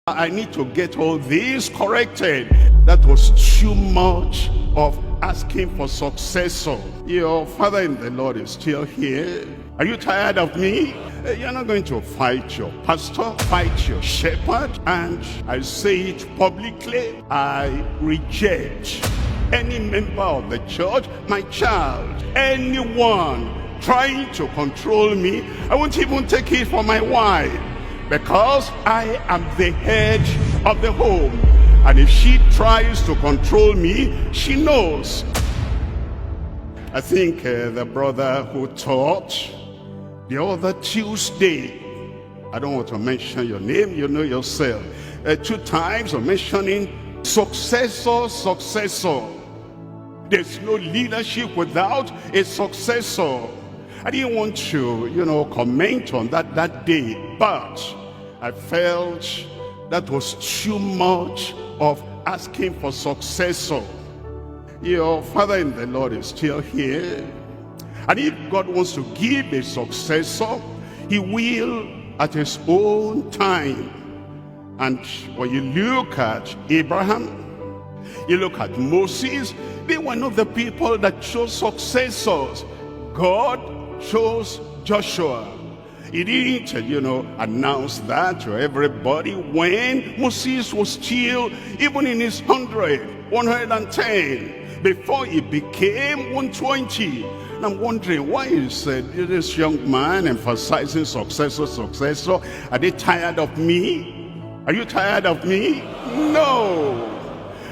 I need to get all this corrected. That was too much of asking for successor. Your father in the Lord is still here. Are you tired of me? You're not going to fight your pastor, fight your shepherd. And I say it publicly, I reject any member of the church, my child, anyone trying to control me. I won't even take it for my wife, because I am the head of the home. And if she tries to control me, she knows. I think the brother who taught the other Tuesday, I don't want to mention your name, you know yourself, 2 times of mentioning successor, successor. There's no leadership without a successor. I didn't want to, comment on that day, but I felt that was too much of asking for successor. Your father in the Lord is still here. And if God wants to give a successor, he will at his own time. And when you look at Abraham, you look at Moses, they were not the people that chose successors. God chose Joshua. He didn't, announce that to everybody when Moses was still even in his 110, before he became 120. And I'm wondering, why is this young man emphasizing successor? Are they tired of me? Are you tired of me? No.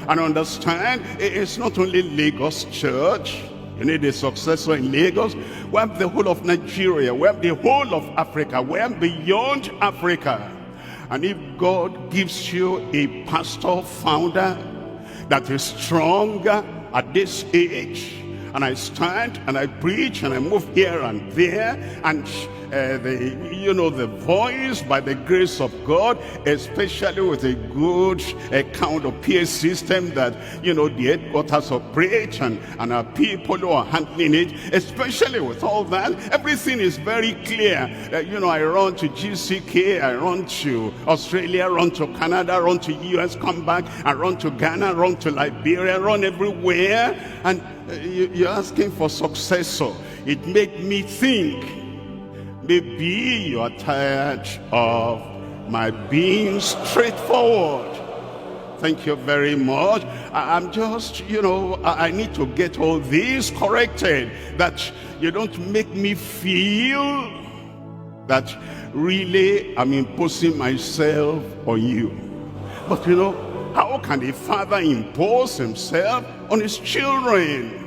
And understand, it's not only Lagos Church. You need a successor in Lagos. We have the whole of Nigeria. We have the whole of Africa. We have beyond Africa. And if God gives you a pastor founder that is stronger at this age, and I stand and I preach and I move here and there, and the voice by the grace of God, especially with a good account of PA system that the headquarters operate, and our people who are handling it, especially with all that, everything is very clear. I run to GCK, I run to Australia, run to Canada, run to US, come back, I run to Ghana, run to Liberia, run everywhere, and you're asking for successor. It made me think, maybe you are tired of my being straightforward. Thank you very much. I'm just, I need to get all this corrected, that you don't make me feel that really I'm imposing myself on you. But how can a father impose himself on his children?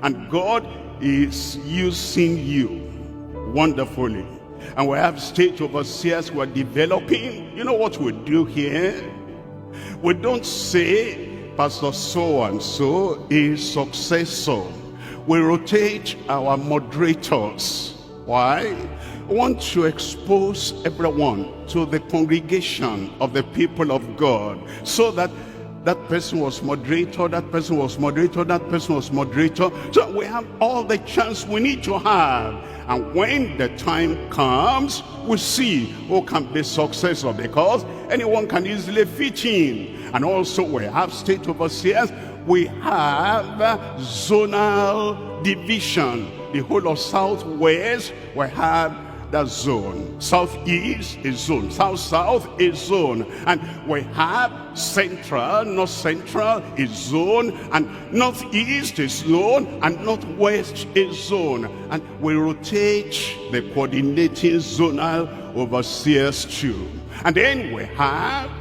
And God is using you wonderfully. And we have state overseers who are developing. You know what we do here? We don't say Pastor so-and-so is successor. We rotate our moderators. Why? We want to expose everyone to the congregation of the people of God, so that person was moderator, that person was moderator, that person was moderator. So we have all the chance we need to have. And when the time comes, we see who can be successful, because anyone can easily fit in. And also we have state overseers. We have zonal division. The whole of Southwest, we have that zone. Southeast is zone. South is zone. And we have central, north central is zone. And northeast is zone. And northwest is zone. And we rotate the coordinating zonal overseers too. And then we have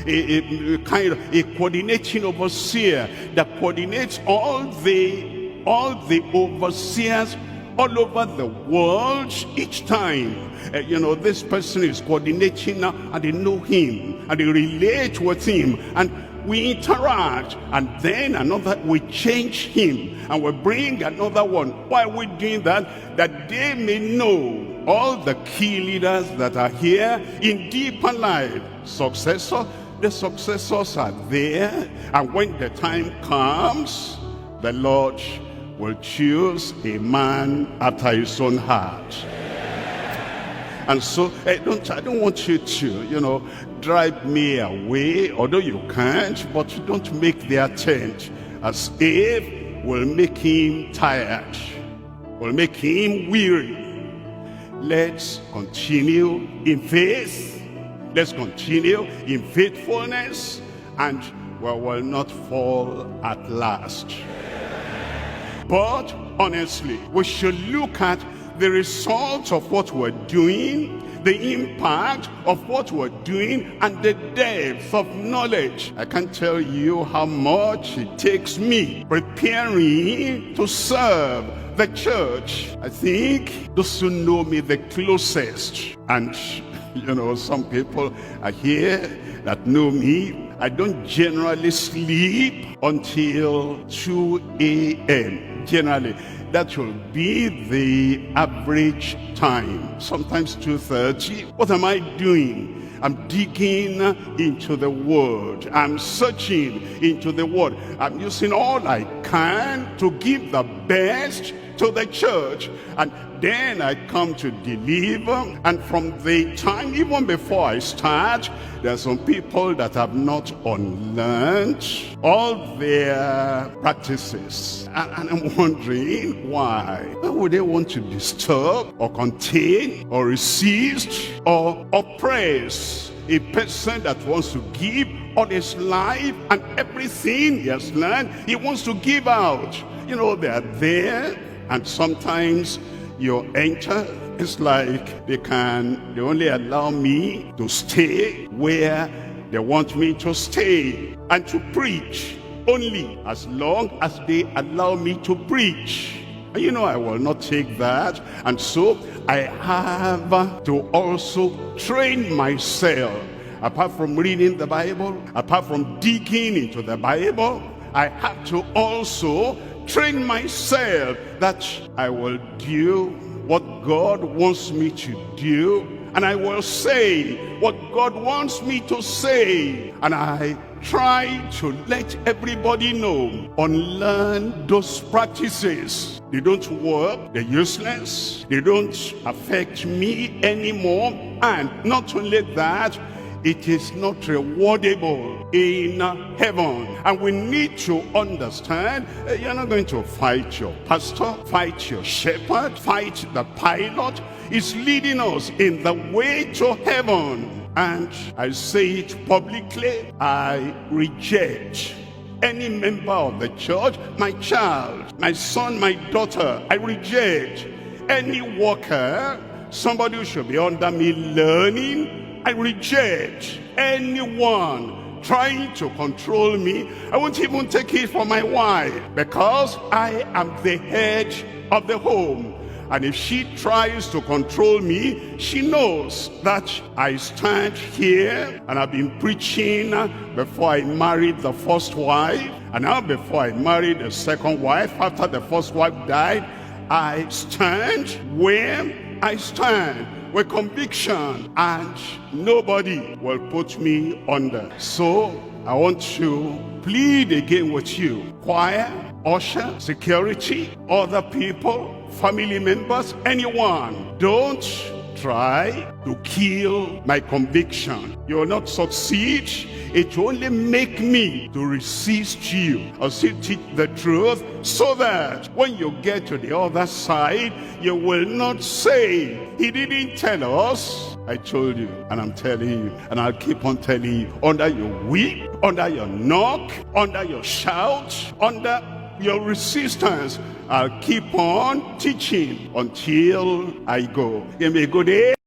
a kind of a coordinating overseer that coordinates all the overseers all over the world. Each time this person is coordinating now, and they know him and they relate with him, and we interact, and then we change him and we bring another one. Why are we doing that? That they may know all the key leaders that are here in deeper life. The successors are there, and when the time comes, the Lord will choose a man after his own heart. And so I don't want you to, drive me away, although you can't, but don't make the attempt, as if we'll make him tired, we'll make him weary. Let's continue in faith, let's continue in faithfulness, and we will not fall at last. But honestly, we should look at the result of what we're doing, the impact of what we're doing, and the depth of knowledge. I can't tell you how much it takes me preparing to serve the church. I think those who know me the closest, and you know, some people are here that know me, I don't generally sleep until 2 a.m. Generally, that will be the average time. Sometimes 2:30. What am I doing? I'm digging into the Word. I'm searching into the Word. I'm using all I can to give the best to the church. And then I come to deliver. And from the time, even before I start, there are some people that have not unlearned all their practices. And I'm wondering why. Why would they want to disturb or contain or resist or oppress a person that wants to give all his life and everything he has learned, he wants to give out? You know, they are there, and sometimes you enter, it's like they only allow me to stay where they want me to stay, and to preach only as long as they allow me to preach. And you know, I will not take that. And so I have to also train myself. Apart from reading the Bible, apart from digging into the Bible, I have to also train myself that I will do what God wants me to do, and I will say what God wants me to say, and I try to let everybody know, unlearn those practices. They don't work, they're useless, they don't affect me anymore. And not only that, it is not rewardable in heaven. And we need to understand, you're not going to fight your pastor, fight your shepherd, fight the pilot. He's leading us in the way to heaven. And I say it publicly, I reject any member of the church, my child, my son, my daughter. I reject any worker, somebody who should be under me learning. I reject anyone trying to control me. I won't even take it from my wife, because I am the head of the home. And if she tries to control me, she knows that I stand here, and I've been preaching before I married the first wife, and now before I married the second wife, after the first wife died, I stand where I stand, with conviction, and nobody will put me under. So I want to plead again with you, choir, usher, security, other people, family members, anyone, don't try to kill my conviction. You will not succeed. It will only make me to resist you. I'll still teach the truth, so that when you get to the other side, you will not say, he didn't tell us. I told you, and I'm telling you, and I'll keep on telling you, under your whip, under your knock, under your shout, under your resistance, I'll keep on teaching until I go. Give me a good day.